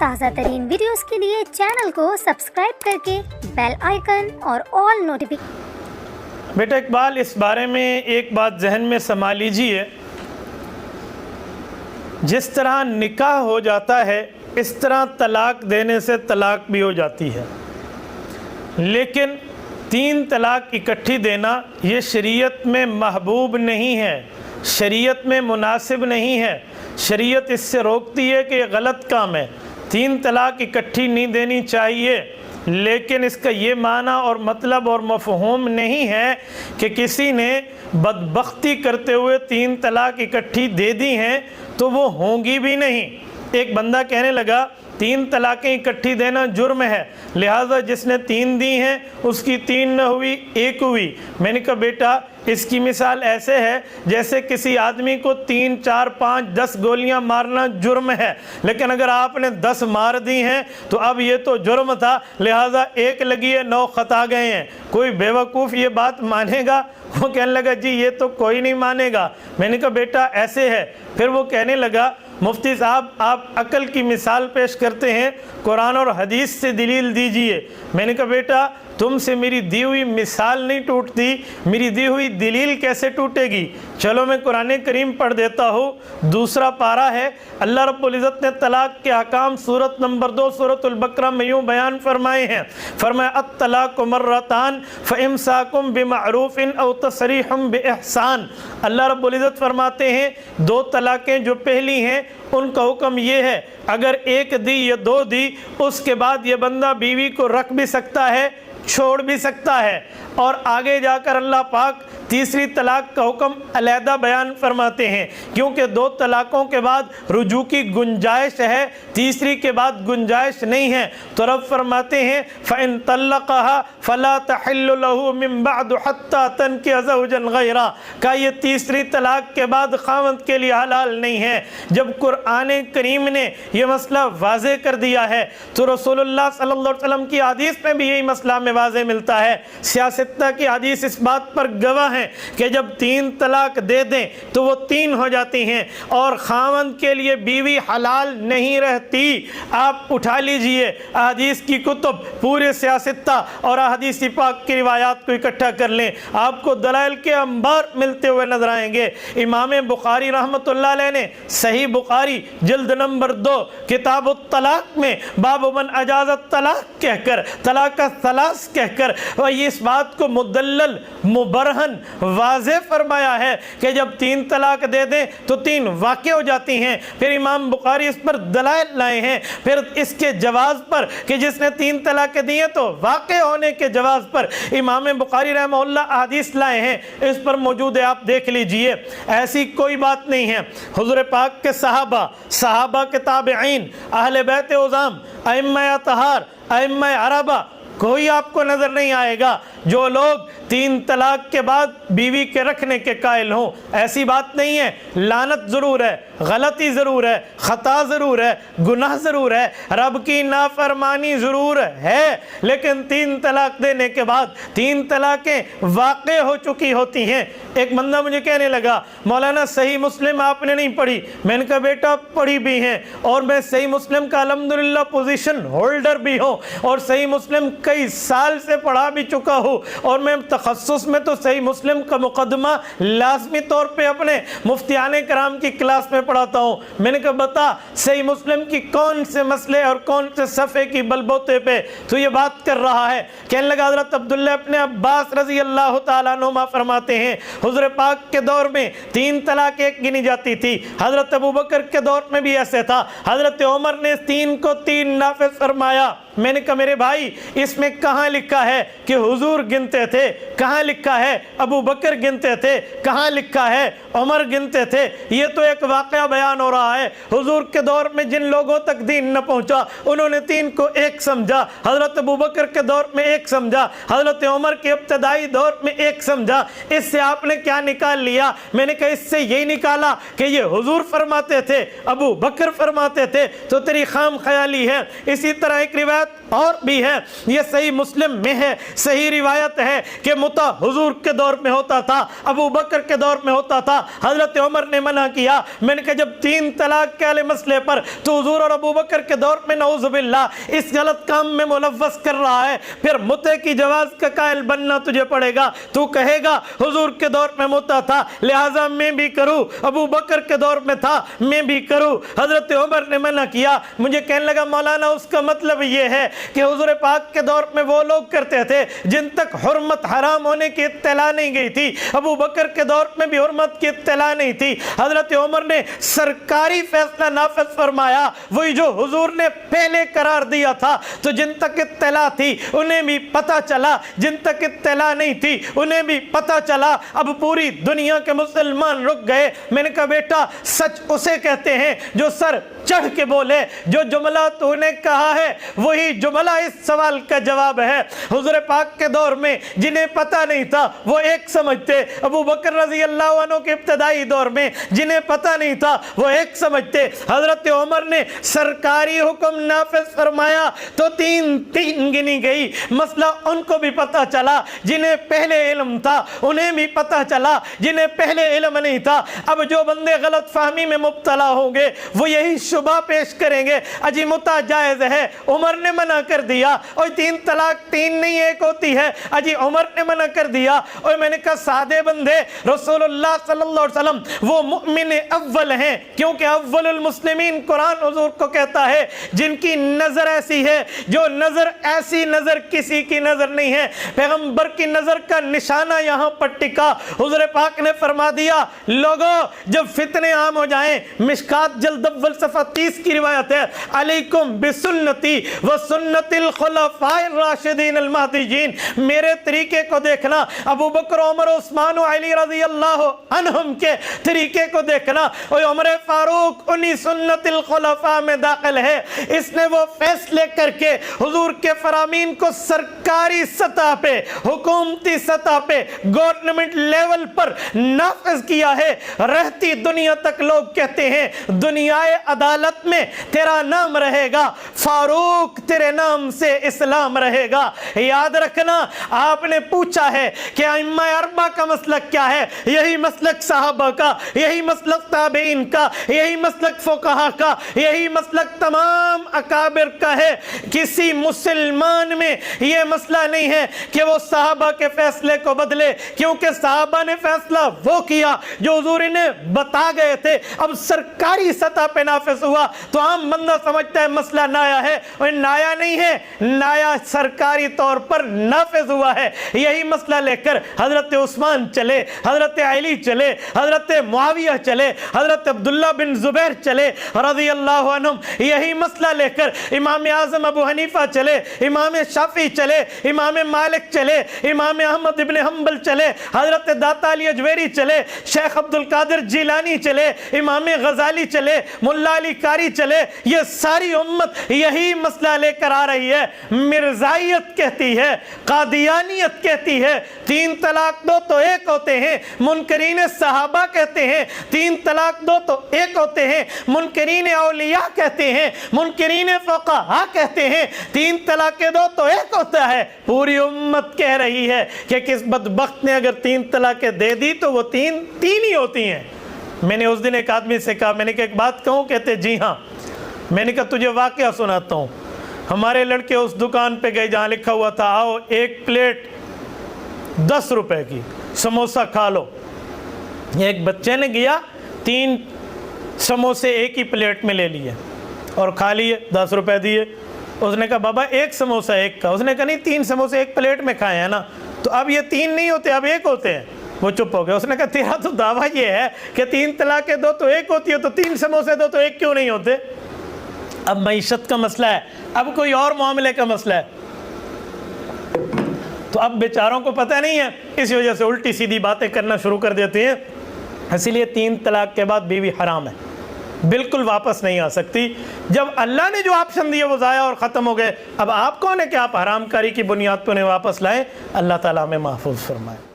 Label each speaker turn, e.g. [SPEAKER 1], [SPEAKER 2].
[SPEAKER 1] تازہ ترین ویڈیوز کے لیے چینل کو سبسکرائب کر کے بیل آئیکن اور آل نوٹیفیکیشن۔
[SPEAKER 2] بیٹا اقبال، اس بارے میں ایک بات ذہن میں سما لیجئے، جس طرح نکاح ہو جاتا ہے اس طرح طلاق دینے سے طلاق بھی ہو جاتی ہے، لیکن 3 طلاق اکٹھی دینا یہ شریعت میں محبوب نہیں ہے، شریعت میں مناسب نہیں ہے۔ شریعت اس سے روکتی ہے کہ یہ غلط کام ہے، 3 طلاق اکٹھی نہیں دینی چاہیے، لیکن اس کا یہ معنی اور مطلب اور مفہوم نہیں ہے کہ کسی نے بدبختی کرتے ہوئے 3 طلاق اکٹھی دے دی ہیں تو وہ ہوں گی بھی نہیں۔ ایک بندہ کہنے لگا 3 طلاقیں اکٹھی دینا جرم ہے، لہٰذا جس نے 3 دی ہیں اس کی 3 نہ ہوئی 1 ہوئی۔ میں نے کہا بیٹا اس کی مثال ایسے ہے جیسے کسی آدمی کو 3 4 5 10 گولیاں مارنا جرم ہے، لیکن اگر آپ نے 10 مار دی ہیں تو اب یہ تو جرم تھا، لہٰذا 1 لگی ہے 9 خطا گئے ہیں۔ کوئی بیوقوف یہ بات مانے گا؟ وہ کہنے لگا جی یہ تو کوئی نہیں مانے گا۔ میں نے کہا بیٹا ایسے ہے۔ پھر وہ کہنے لگا مفتی صاحب آپ عقل کی مثال پیش کرتے ہیں، قرآن اور حدیث سے دلیل دیجئے۔ میں نے کہا بیٹا تم سے میری دی ہوئی مثال نہیں ٹوٹتی، میری دی ہوئی دلیل کیسے ٹوٹے گی؟ چلو میں قرآن کریم پڑھ دیتا ہوں، 2 پارہ ہے۔ اللہ رب العزت نے طلاق کے احکام سورۃ نمبر 2 سورۃ البقرہ میں یوں بیان فرمائے ہیں، فرمایا الطلاق مرتان فامساک بمعروف او تسریح باحسان۔ اللہ رب العزت فرماتے ہیں 2 طلاقیں جو پہلی ہیں ان کا حکم یہ ہے اگر 1 دی یا 2 دی، اس کے بعد یہ بندہ بیوی کو رکھ بھی سکتا ہے چھوڑ بھی سکتا ہے، اور آگے جا کر اللہ پاک تیسری طلاق کا حکم علیحدہ بیان فرماتے ہیں، کیونکہ 2 طلاقوں کے بعد رجوع کی گنجائش ہے، تیسری کے بعد گنجائش نہیں ہے۔ تو رب فرماتے ہیں فَإِن طَلَّقَهَا فَلَا تَحِلُّ لَهُ مِن بَعْدُ حَتَّى تَنكِحَ زَوْجًا غَيْرَهُ کہ یہ تیسری طلاق کے بعد خاوند کے لیے حلال نہیں ہے۔ جب قرآن کریم نے یہ مسئلہ واضح کر دیا ہے تو رسول اللہ صلی اللہ علیہ وسلم کی حدیث میں بھی یہی مسئلہ ہمیں واضح ملتا ہے۔ سیاستہ کی حدیث اس بات پر گواہ ہیں کہ جب 3 طلاق دے دیں تو وہ 3 ہو جاتی ہیں اور خاوند کے لیے بیوی حلال نہیں رہتی۔ آپ اٹھا لیجئے احادیث کی کتب، پورے سیاستہ اور احادیث پاک کی روایات کو اکٹھا کر لیں، آپ کو دلائل کے انبار ملتے ہوئے نظر آئیں گے۔ امام بخاری رحمۃ اللہ علیہ نے صحیح بخاری جلد نمبر 2 کتاب الطلاق میں باب من اجاز الطلاق کہہ کر طلاق الثلاث کہہ کر اس بات کو مدلل مبرہن واضح فرمایا ہے کہ جب 3 طلاق دے دیں تو 3 واقع ہو جاتی ہیں۔ پھر امام بخاری اس پر دلائل لائے ہیں، پھر اس کے جواز پر کہ جس نے 3 طلاق دی ہیں تو واقع ہونے کے جواز پر امام بخاری رحمہ اللہ احادیث لائے ہیں، اس پر موجود ہے، آپ دیکھ لیجئے۔ ایسی کوئی بات نہیں ہے۔ حضور پاک کے صحابہ کے تابعین، اہل بیت عظام، ائمہ اطہار، ائمہ عربہ، کوئی آپ کو نظر نہیں آئے گا جو لوگ 3 طلاق کے بعد بیوی کے رکھنے کے قائل ہوں۔ ایسی بات نہیں ہے۔ لعنت ضرور ہے، غلطی ضرور ہے، خطا ضرور ہے، گناہ ضرور ہے، رب کی نافرمانی ضرور ہے، لیکن 3 طلاق دینے کے بعد 3 طلاقیں واقع ہو چکی ہوتی ہیں۔ ایک بندہ مجھے کہنے لگا مولانا صحیح مسلم آپ نے نہیں پڑھی۔ میں نے کہا بیٹا پڑھی بھی ہیں، اور میں صحیح مسلم کا الحمدللہ پوزیشن ہولڈر بھی ہوں، اور صحیح مسلم کئی سال سے پڑھا بھی چکا ہوں، اور میں تخصص میں تو صحیح مسلم کا مقدمہ لازمی طور پہ اپنے مفتیان کرام کی کلاس میں پڑھاتا ہوں۔ میں نے کہا بتا صحیح مسلم کی کون سے مسئلے اور کون سے صفحے کی بلبوتے پہ تو یہ بات کر رہا ہے؟ کہنے لگا حضرت عبداللہ ابن عباس رضی اللہ تعالیٰ عنہما فرماتے ہیں حضور پاک کے دور میں 3 طلاق 1 گنی جاتی تھی، حضرت ابوبکر کے دور میں بھی ایسے تھا، حضرت عمر نے 3 کو 3 نافذ فرمایا۔ میں نے کہا میرے بھائی اس میں کہاں لکھا ہے کہ حضور گنتے تھے؟ کہاں لکھا ہے ابو بکر گنتے تھے؟ کہاں لکھا ہے عمر گنتے تھے؟ یہ تو ایک واقعہ بیان ہو رہا ہے۔ حضور کے دور میں جن لوگوں تک دین نہ پہنچا انہوں نے 3 کو 1 سمجھا، حضرت ابو بکر کے دور میں 1 سمجھا، حضرت عمر کے ابتدائی دور میں 1 سمجھا۔ اس سے آپ نے کیا نکال لیا؟ میں نے کہا اس سے یہی نکالا کہ یہ حضور فرماتے تھے، ابو بکر فرماتے تھے، تو تیری خام خیالی ہے۔ اسی طرح ایک روایت روایت اور بھی ہے، یہ صحیح مسلم میں ہے، صحیح روایت ہے کہ متع حضور کے دور میں ہوتا تھا، ابو بکر کے دور میں ہوتا تھا، حضرت عمر نے منع کیا۔ میں نے کہا جب 3 طلاق کے والے مسئلے پر تو حضور اور ابو بکر کے دور میں نعوذ باللہ اس غلط کام میں ملوث کر رہا ہے، پھر متع کی جواز کا قائل بننا تجھے پڑے گا۔ تو کہے گا حضور کے دور میں متع تھا لہٰذا میں بھی کروں، ابو بکر کے دور میں تھا میں بھی کروں، حضرت عمر نے منع کیا۔ مجھے کہنے لگا مولانا اس کا مطلب یہ ہے کہ حضور پاک کے دور میں وہ لوگ کرتے تھے جن تک حرمت حرام ہونے کی اطلاع نہیں گئی تھی، ابو بکر کے دور میں بھی حرمت کی اطلاع نہیں تھی، حضرت عمر نے سرکاری فیصلہ نافذ فرمایا وہی جو حضور نے پہلے قرار دیا تھا، تو جن تک اطلاع تھی انہیں بھی پتہ چلا، جن تک اطلاع نہیں تھی انہیں بھی پتہ چلا، اب پوری دنیا کے مسلمان رک گئے۔ میں نے کہا بیٹا سچ اسے کہتے ہیں جو سر چڑھ کے بولے، جو جملہ تو نے کہا ہے وہی جملہ اس سوال کا جواب ہے۔ حضور پاک کے دور میں جنہیں پتہ نہیں تھا وہ ایک سمجھتے، ابو بکر رضی اللہ عنہ کے ابتدائی دور میں جنہیں پتہ نہیں تھا وہ ایک سمجھتے، حضرت عمر نے سرکاری حکم نافذ فرمایا تو 3 گنی گئی، مسئلہ ان کو بھی پتہ چلا جنہیں پہلے علم تھا، انہیں بھی پتہ چلا جنہیں پہلے علم نہیں تھا۔ اب جو بندے غلط فہمی میں مبتلا ہوں گے وہ یہی شبہ پیش کریں گے اجی متع جائز ہے، عمر نے منع کر دیا، اور 3 طلاق 3 نہیں ایک ہوتی ہے، اجی عمر نے منع کر دیا۔ اور میں نے کہا سادے بندے، رسول اللہ صلی اللہ علیہ وسلم وہ مؤمن اول ہیں، کیونکہ اول المسلمین قرآن حضور کو کہتا ہے جن کی نظر ایسی ہے، جو نظر ایسی نظر کسی کی نظر نہیں ہے، پیغمبر کی نظر کا نشانہ یہاں پر ٹکا۔ حضور پاک نے فرما دیا لوگوں جب فتنے عام ہو جائیں، مشکات جلد اول صفحہ 30 کی روایت ہے، علیکم بسنتی وسنت الخلفاء الراشدین المہدیین، میرے طریقے کو دیکھنا، ابو بکر عمر عثمان و علی رضی اللہ عنہم کے طریقے کو دیکھنا، اور عمر فاروق انہی سنت الخلفاء میں داخل ہے۔ اس نے وہ فیصلے کر کے حضور کے فرامین کو سرکاری سطح پہ، حکومتی سطح پہ، گورنمنٹ لیول پر نافذ کیا ہے۔ رہتی دنیا تک لوگ کہتے ہیں دنیائے عدالت میں تیرا نام رہے گا، فاروق تیرے نام سے اسلام رہے گا۔ یاد رکھنا آپ نے پوچھا ہے کہ ائمہ اربعہ کا مسلک کیا ہے، یہی مسلک صحابہ کا، یہی مسلک تابعین کا، یہی مسلک فقہا کا، یہی مسلک تمام اکابر کا ہے۔ کسی مسلمان میں یہ مسئلہ نہیں ہے کہ وہ صحابہ کے فیصلے کو بدلے، کیونکہ صحابہ نے فیصلہ وہ کیا جو حضور نے بتا گئے تھے، اب سرکاری سطح پہ نافذ ہوا تو عام بندہ سمجھتا ہے مسئلہ نایا ہے، اور نایا نہیں ہے، نایا سرکاری طور پر نافذ ہوا ہے۔ یہی مسئلہ لے کر حضرت عثمان چلے، حضرت علی چلے، حضرت معاویہ چلے، حضرت عبداللہ بن زبیر چلے رضی اللہ عنہم، یہی مسئلہ لے کر امام اعظم ابو حنیفہ چلے، امام شافعی چلے، امام مالک چلے، امام احمد ابن حنبل چلے، حضرت داتا علی اجویری چلے، شیخ عبد القادر جیلانی چلے، امام غزالی چلے، ملا علی قاری چلے، یہ ساری امت یہی مسئلہ لے کر آ رہی ہے۔ مرزائیت کہتی ہے، قادیانیت کہتی ہے 3 طلاق دو تو ایک ہوتے ہیں، منکرین صحابہ کہتے ہیں 3 طلاق دو تو ایک ہوتے ہیں، منکرین اولیاء کہتے ہیں، منکرین فقہا کہتے ہیں 3 طلاق دو تو ایک ہوتا ہے۔ پوری امت کہہ رہی ہے کہ کس بدبخت نے اگر 3 طلاقیں دے دی تو وہ 3 ہی ہوتی ہیں۔ میں نے اس دن ایک آدمی سے کہا، میں نے کہا ایک بات کہوں؟ کہتے جی ہاں۔ میں نے کہا تجھے واقعہ سناتا ہوں۔ ہمارے لڑکے اس دکان پہ گئے جہاں لکھا ہوا تھا آؤ 1 پلیٹ 10 روپے کی سموسہ کھا لو۔ ایک بچے نے گیا 3 سموسے ایک ہی پلیٹ میں لے لیے اور کھا لیے، 10 روپے دیے۔ اس نے کہا بابا 1 سموسہ ایک کا۔ اس نے کہا نہیں 3 سموسے ایک پلیٹ میں کھائے ہیں نا، تو اب یہ 3 نہیں ہوتے، اب 1 ہوتے ہیں۔ وہ چپ ہو گیا۔ اس نے کہا تیرا تو دعویٰ یہ ہے کہ 3 طلاقیں دو تو ایک ہوتی ہے، تو 3 سموسے دو تو ایک کیوں نہیں ہوتے؟ اب معیشت کا مسئلہ ہے، اب کوئی اور معاملے کا مسئلہ ہے، تو اب بیچاروں کو پتہ نہیں ہے، اسی وجہ سے الٹی سیدھی باتیں کرنا شروع کر دیتے ہیں۔ اسی لیے 3 طلاق کے بعد بیوی حرام ہے، بالکل واپس نہیں آ سکتی۔ جب اللہ نے جو آپشن دیے وہ ضائع اور ختم ہو گئے، اب آپ کون ہے کہ آپ حرام کاری کی بنیاد پہ انہیں واپس لائیں؟ اللہ تعالیٰ ہمیں محفوظ فرمائے۔